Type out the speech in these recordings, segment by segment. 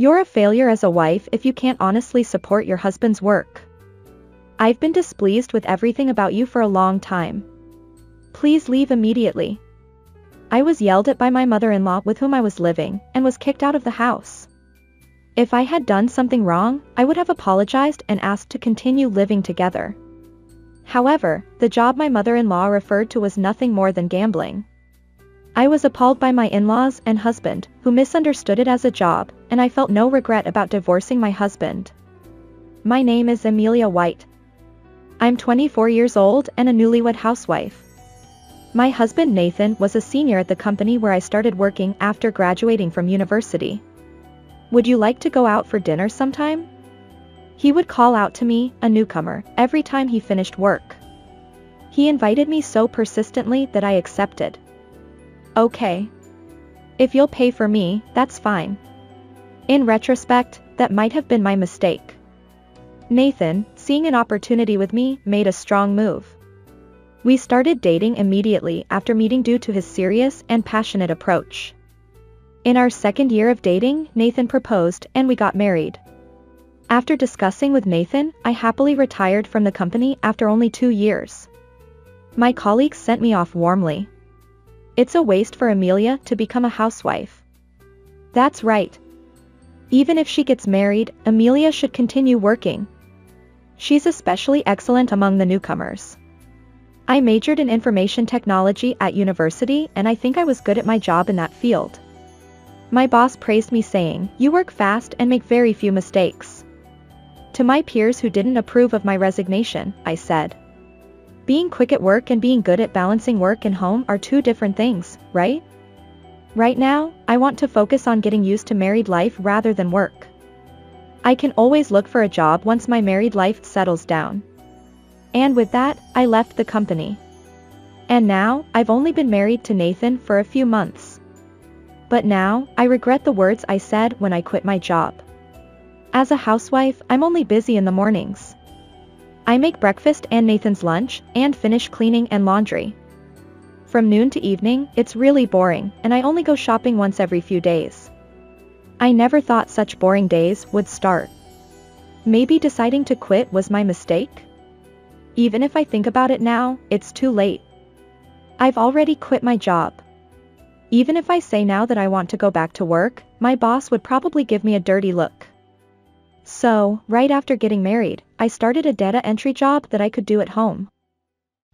You're a failure as a wife if you can't honestly support your husband's work. I've been displeased with everything about you for a long time. Please leave immediately. I was yelled at by my mother-in-law with whom I was living, and was kicked out of the house. If I had done something wrong, I would have apologized and asked to continue living together. However, the job my mother-in-law referred to was nothing more than gambling. I was appalled by my in-laws and husband, who misunderstood it as a job, and I felt no regret about divorcing my husband. My name is Amelia White. I'm 24 years old and a newlywed housewife. My husband Nathan was a senior at the company where I started working after graduating from university. Would you like to go out for dinner sometime? He would call out to me, a newcomer, every time he finished work. He invited me so persistently that I accepted. Okay. If you'll pay for me, that's fine. In retrospect, that might have been my mistake. Nathan, seeing an opportunity with me, made a strong move. We started dating immediately after meeting due to his serious and passionate approach. In our second year of dating, Nathan proposed and we got married. After discussing with Nathan, I happily retired from the company after only 2 years. My colleagues sent me off warmly. It's a waste for Amelia to become a housewife. That's right. Even if she gets married, Amelia should continue working. She's especially excellent among the newcomers. I majored in information technology at university and I think I was good at my job in that field. My boss praised me saying, "You work fast and make very few mistakes." To my peers who didn't approve of my resignation, I said, "Being quick at work and being good at balancing work and home are two different things, right? Right now, I want to focus on getting used to married life rather than work. I can always look for a job once my married life settles down." And with that, I left the company. And now, I've only been married to Nathan for a few months. But now, I regret the words I said when I quit my job. As a housewife, I'm only busy in the mornings. I make breakfast and Nathan's lunch, and finish cleaning and laundry. From noon to evening, it's really boring, and I only go shopping once every few days. I never thought such boring days would start. Maybe deciding to quit was my mistake? Even if I think about it now, it's too late. I've already quit my job. Even if I say now that I want to go back to work, my boss would probably give me a dirty look. So, right after getting married, I started a data entry job that I could do at home.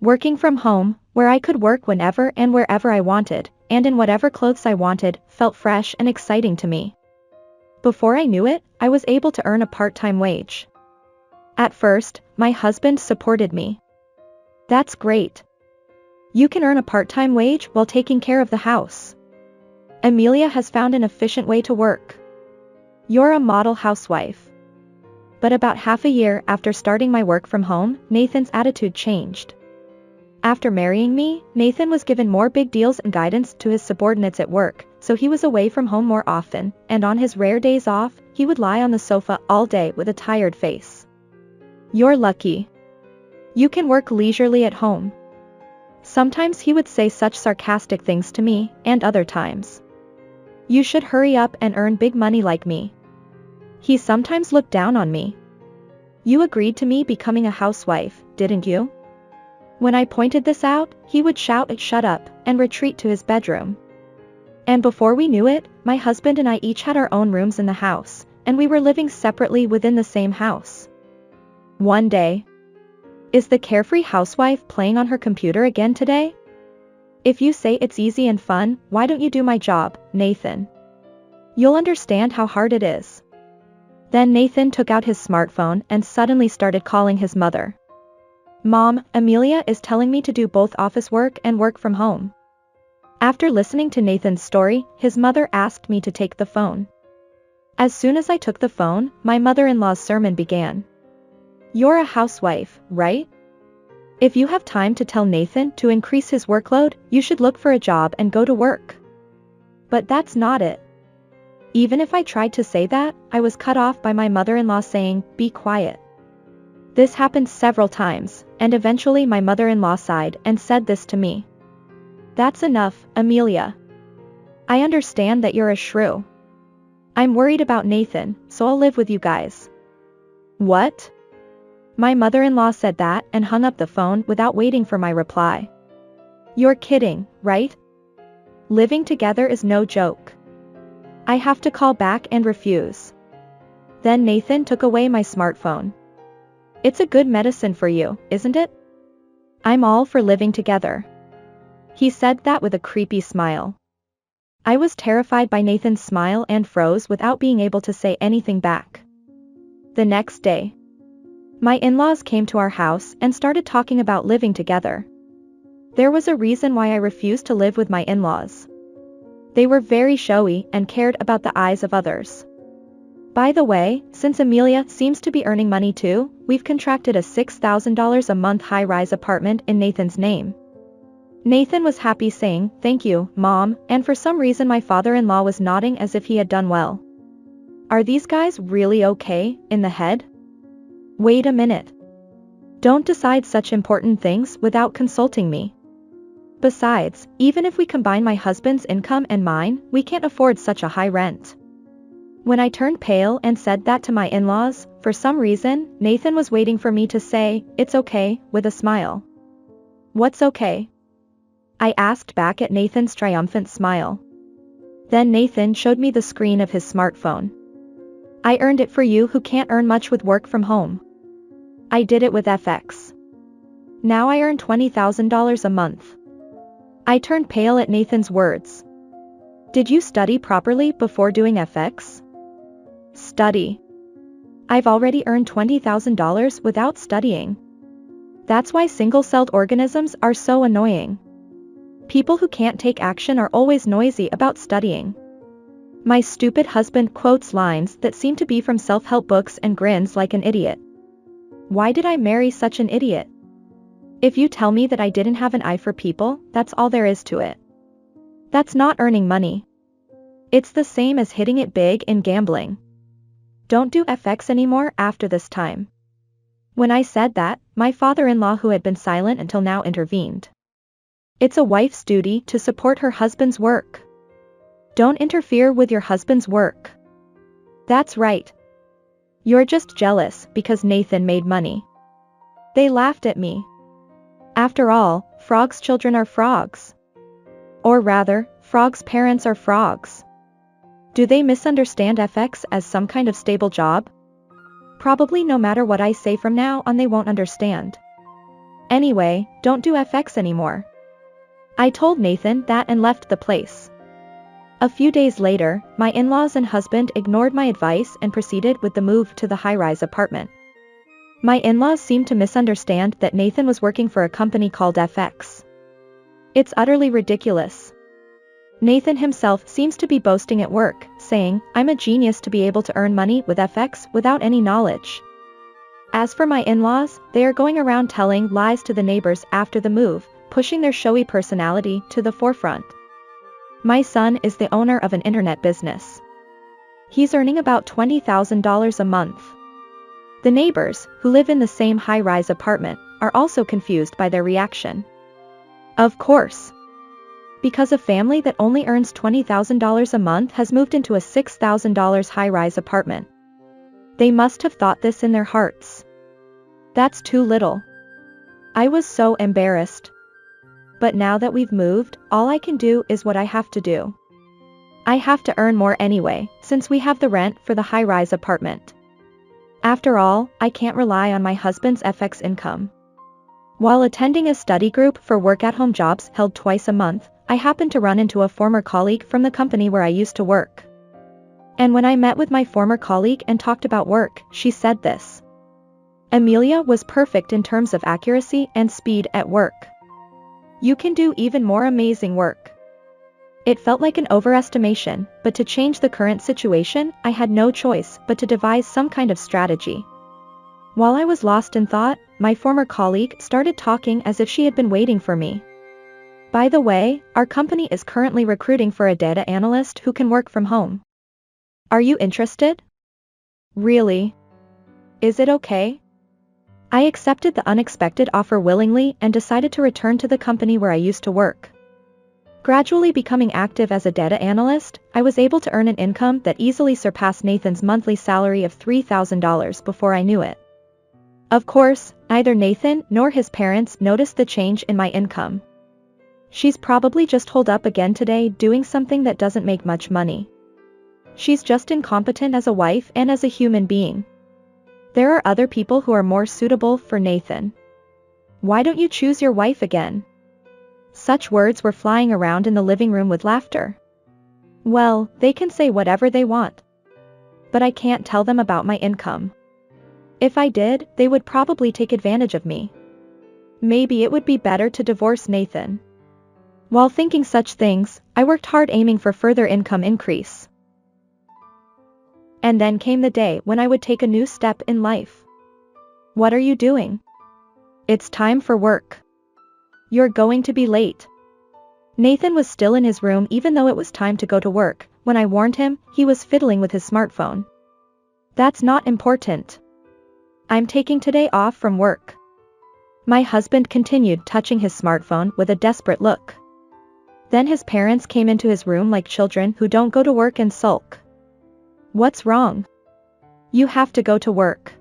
Working from home, where I could work whenever and wherever I wanted, and in whatever clothes I wanted, felt fresh and exciting to me. Before I knew it, I was able to earn a part-time wage. At first, my husband supported me. That's great. You can earn a part-time wage while taking care of the house. Amelia has found an efficient way to work. You're a model housewife. But about half a year after starting my work from home, Nathan's attitude changed. After marrying me, Nathan was given more big deals and guidance to his subordinates at work, so he was away from home more often, and on his rare days off, he would lie on the sofa all day with a tired face. You're lucky. You can work leisurely at home. Sometimes he would say such sarcastic things to me, and other times, "You should hurry up and earn big money like me." He sometimes looked down on me. "You agreed to me becoming a housewife, didn't you?" When I pointed this out, he would shout, "Shut up," and retreat to his bedroom. And before we knew it, my husband and I each had our own rooms in the house, and we were living separately within the same house. One day, is the carefree housewife playing on her computer again today? If you say it's easy and fun, why don't you do my job, Nathan? You'll understand how hard it is. Then Nathan took out his smartphone and suddenly started calling his mother. "Mom, Amelia is telling me to do both office work and work from home." After listening to Nathan's story, his mother asked me to take the phone. As soon as I took the phone, my mother-in-law's sermon began. "You're a housewife, right? If you have time to tell Nathan to increase his workload, you should look for a job and go to work." But that's not it. Even if I tried to say that, I was cut off by my mother-in-law saying, "Be quiet." This happened several times, and eventually my mother-in-law sighed and said this to me. "That's enough, Amelia. I understand that you're a shrew. I'm worried about Nathan, so I'll live with you guys. What? My mother-in-law said that and hung up the phone without waiting for my reply. You're kidding, right? Living together is no joke. I have to call back and refuse. Then Nathan took away my smartphone. It's a good medicine for you, isn't it? I'm all for living together. He said that with a creepy smile. I was terrified by Nathan's smile and froze without being able to say anything back. The next day, my in-laws came to our house and started talking about living together. There was a reason why I refused to live with my in-laws. They were very showy and cared about the eyes of others. By the way, since Amelia seems to be earning money too, we've contracted a $6,000 a month high-rise apartment in Nathan's name. Nathan was happy saying, "Thank you, Mom," and for some reason my father-in-law was nodding as if he had done well. Are these guys really okay in the head? Wait a minute. Don't decide such important things without consulting me. Besides, even if we combine my husband's income and mine, we can't afford such a high rent. When I turned pale and said that to my in-laws, for some reason, Nathan was waiting for me to say, "It's okay," with a smile. What's okay? I asked back at Nathan's triumphant smile. Then Nathan showed me the screen of his smartphone. I earned it for you who can't earn much with work from home. I did it with FX. Now I earn $20,000 a month. I turned pale at Nathan's words. Did you study properly before doing FX? Study. I've already earned $20,000 without studying. That's why single-celled organisms are so annoying. People who can't take action are always noisy about studying. My stupid husband quotes lines that seem to be from self-help books and grins like an idiot. Why did I marry such an idiot? If you tell me that I didn't have an eye for people, that's all there is to it. That's not earning money. It's the same as hitting it big in gambling. Don't do FX anymore after this time. When I said that, my father-in-law who had been silent until now intervened. It's a wife's duty to support her husband's work. Don't interfere with your husband's work. That's right. You're just jealous because Nathan made money. They laughed at me. After all, frogs' children are frogs. Or rather, frogs' parents are frogs. Do they misunderstand FX as some kind of stable job? Probably no matter what I say from now on they won't understand. Anyway, don't do FX anymore. I told Nathan that and left the place. A few days later, my in-laws and husband ignored my advice and proceeded with the move to the high-rise apartment. My in-laws seemed to misunderstand that Nathan was working for a company called FX. It's utterly ridiculous. Nathan himself seems to be boasting at work, saying, "I'm a genius to be able to earn money with FX without any knowledge." As for my in-laws, they are going around telling lies to the neighbors after the move, pushing their showy personality to the forefront. My son is the owner of an internet business. He's earning about $20,000 a month. The neighbors, who live in the same high-rise apartment, are also confused by their reaction. Of course. Because a family that only earns $20,000 a month has moved into a $6,000 high-rise apartment. They must have thought this in their hearts. That's too little. I was so embarrassed. But now that we've moved, all I can do is what I have to do. I have to earn more anyway, since we have the rent for the high-rise apartment. After all, I can't rely on my husband's FX income. While attending a study group for work-at-home jobs held twice a month, I happened to run into a former colleague from the company where I used to work. And when I met with my former colleague and talked about work, she said this. Amelia was perfect in terms of accuracy and speed at work. You can do even more amazing work. It felt like an overestimation, but to change the current situation, I had no choice but to devise some kind of strategy. While I was lost in thought, my former colleague started talking as if she had been waiting for me. By the way, our company is currently recruiting for a data analyst who can work from home. Are you interested? Really? Is it okay? I accepted the unexpected offer willingly and decided to return to the company where I used to work. Gradually becoming active as a data analyst, I was able to earn an income that easily surpassed Nathan's monthly salary of $3,000 before I knew it. Of course, neither Nathan nor his parents noticed the change in my income. She's probably just holed up again today doing something that doesn't make much money. She's just incompetent as a wife and as a human being. There are other people who are more suitable for Nathan. Why don't you choose your wife again? Such words were flying around in the living room with laughter. Well, they can say whatever they want. But I can't tell them about my income. If I did, they would probably take advantage of me. Maybe it would be better to divorce Nathan. While thinking such things, I worked hard aiming for further income increase. And then came the day when I would take a new step in life. What are you doing? It's time for work. You're going to be late. Nathan was still in his room even though it was time to go to work. When I warned him, he was fiddling with his smartphone. That's not important. I'm taking today off from work. My husband continued touching his smartphone with a desperate look. Then his parents came into his room like children who don't go to work and sulk. What's wrong? You have to go to work.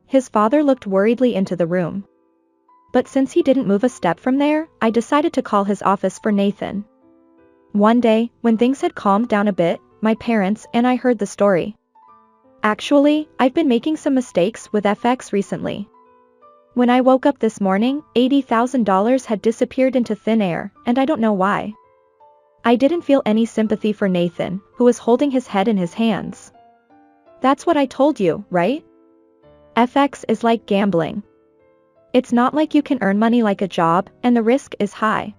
His father looked worriedly into the room. But since he didn't move a step from there, I decided to call his office for Nathan. One day, when things had calmed down a bit, my parents and I heard the story. Actually, I've been making some mistakes with FX recently. When I woke up this morning, $80,000 had disappeared into thin air, and I don't know why. I didn't feel any sympathy for Nathan, who was holding his head in his hands. That's what I told you, right? FX is like gambling. It's not like you can earn money like a job, and the risk is high.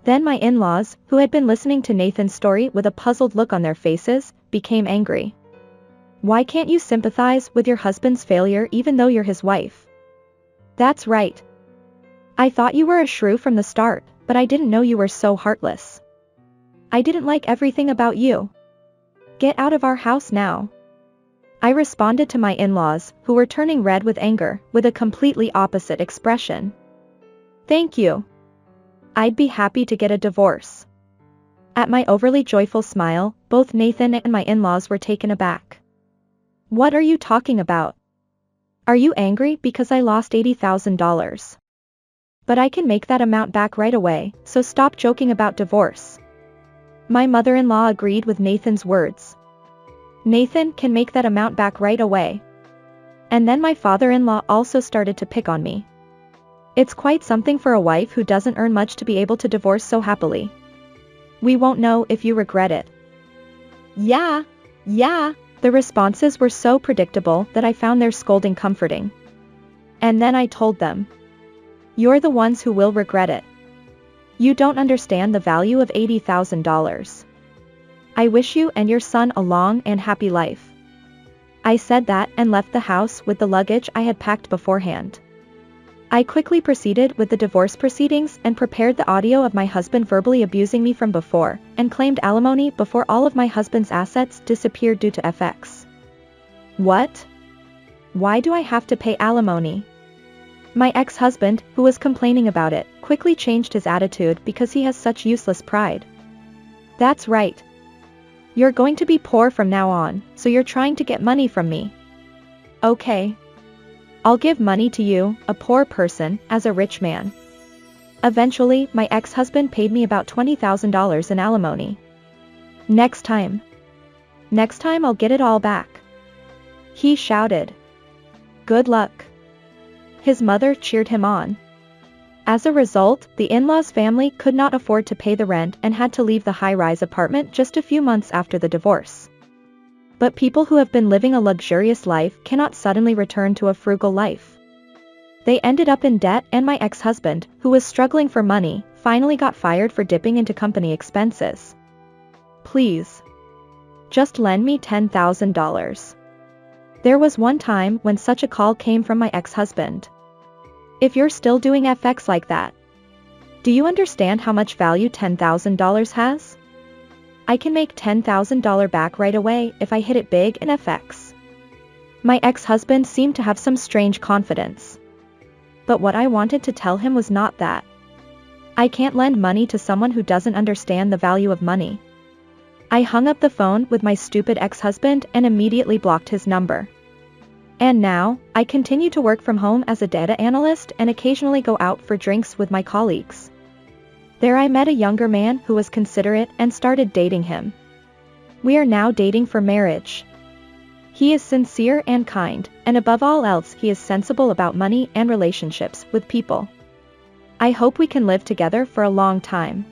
Then my in-laws, who had been listening to Nathan's story with a puzzled look on their faces, became angry. Why can't you sympathize with your husband's failure even though you're his wife? That's right. I thought you were a shrew from the start, but I didn't know you were so heartless. I didn't like everything about you. Get out of our house now. I responded to my in-laws, who were turning red with anger, with a completely opposite expression. Thank you. I'd be happy to get a divorce. At my overly joyful smile, both Nathan and my in-laws were taken aback. What are you talking about? Are you angry because I lost $80,000? But I can make that amount back right away, so stop joking about divorce. My mother-in-law agreed with Nathan's words. Nathan can make that amount back right away. And then my father-in-law also started to pick on me. It's quite something for a wife who doesn't earn much to be able to divorce so happily. We won't know if you regret it. Yeah. The responses were so predictable that I found their scolding comforting. And then I told them. You're the ones who will regret it. You don't understand the value of $80,000. I wish you and your son a long and happy life. I said that and left the house with the luggage I had packed beforehand. I quickly proceeded with the divorce proceedings and prepared the audio of my husband verbally abusing me from before, and claimed alimony before all of my husband's assets disappeared due to FX. What? Why do I have to pay alimony? My ex-husband, who was complaining about it, quickly changed his attitude because he has such useless pride. That's right. You're going to be poor from now on, so you're trying to get money from me. Okay. I'll give money to you, a poor person, as a rich man. Eventually, my ex-husband paid me about $20,000 in alimony. Next time I'll get it all back. He shouted. Good luck. His mother cheered him on. As a result, the in-laws family could not afford to pay the rent and had to leave the high-rise apartment just a few months after the divorce. But people who have been living a luxurious life cannot suddenly return to a frugal life. They ended up in debt, and my ex-husband, who was struggling for money, finally got fired for dipping into company expenses. Please. Just lend me $10,000. There was one time when such a call came from my ex-husband. If you're still doing FX like that, do you understand how much value $10,000 has? I can make $10,000 back right away if I hit it big in FX. My ex-husband seemed to have some strange confidence. But what I wanted to tell him was not that. I can't lend money to someone who doesn't understand the value of money. I hung up the phone with my stupid ex-husband and immediately blocked his number. And now, I continue to work from home as a data analyst and occasionally go out for drinks with my colleagues. There I met a younger man who was considerate and started dating him. We are now dating for marriage. He is sincere and kind, and above all else he is sensible about money and relationships with people. I hope we can live together for a long time.